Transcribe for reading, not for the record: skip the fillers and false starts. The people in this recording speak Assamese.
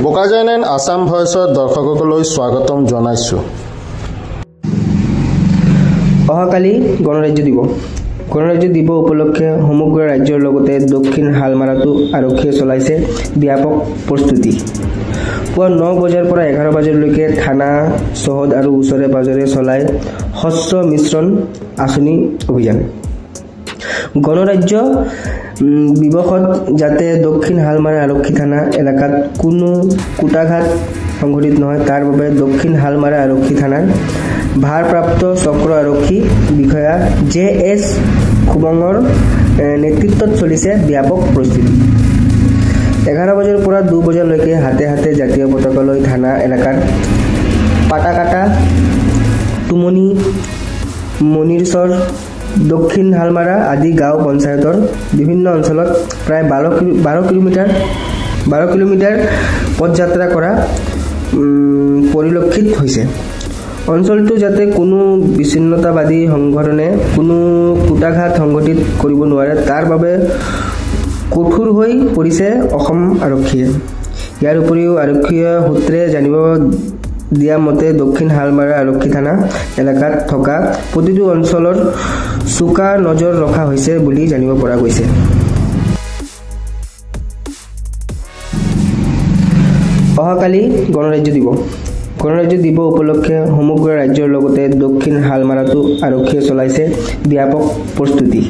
বোকাজাইন আসাম ভয়েসৰ দৰ্শকসকললৈ স্বাগতম জনাইছো। অহাকালি গণৰাজ্য দিৱস। গণৰাজ্য দিৱস উপলক্ষে সমগ্ৰ ৰাজ্যৰ লগতে দক্ষিণ হালমাৰাতো আৰক্ষীয়ে চলাইছে ব্যাপক প্ৰস্তুতি। পুৱা 9 বজাৰ পৰা 11 বজালৈকে থানা, চহৰ আৰু ওচৰে পাজৰে চলাই শস্য মিশ্ৰণ আঁচনি অভিযান। গণৰাজ্য দিৱসত যাতে দক্ষিণ হালমাৰা আৰক্ষী থানা এলেকাত কোনো কুটাঘাত সংঘটিত নহয় তাৰ বাবে দক্ষিণ হালমাৰা আৰক্ষী থানাৰ ভাৰপ্ৰাপ্ত চক্ৰ আৰক্ষী বিষয়া JS খুবঙৰ নেতৃত্বত চলিছে ব্যাপক প্ৰস্তুতি। 11 বজাৰ পৰা 2 বজালৈকে হাতে হাতে জাতীয় পতাকা লৈ থানা এলেকাত পাটাকাটা, টুমনি, মনিৰচৰ, দক্ষিণ হালমাৰা আদি গাঁও পঞ্চায়তৰ বিভিন্ন অঞ্চলত প্ৰায় 12 কিলোমিটাৰ পদযাত্ৰা কৰা পৰিলক্ষিত হৈছে। অঞ্চলটো যাতে কোনো বিচ্ছিন্নতাবাদী সংগঠনে কোনো কুটাঘাত সংঘটিত কৰিব নোৱাৰে তাৰ বাবে কঠোৰ হৈ পৰিছে অসম আৰক্ষীয়ে। ইয়াৰ উপৰিও আৰক্ষীয় সূত্ৰে জানিব দিয়া মতে দক্ষিণ হালমাৰা আৰক্ষী থানা এলেকাত থকা প্ৰতিটো অঞ্চলৰ চোকা নজৰ ৰখা হৈছে বুলি জানিব পৰা গৈছে। অহাকালি গণৰাজ্য দিৱস। গণৰাজ্য দিৱস উপলক্ষে সমগ্ৰ ৰাজ্যৰ লগতে দক্ষিণ হালমাৰাতো আৰক্ষীয়ে চলাইছে ব্যাপক প্ৰস্তুতি।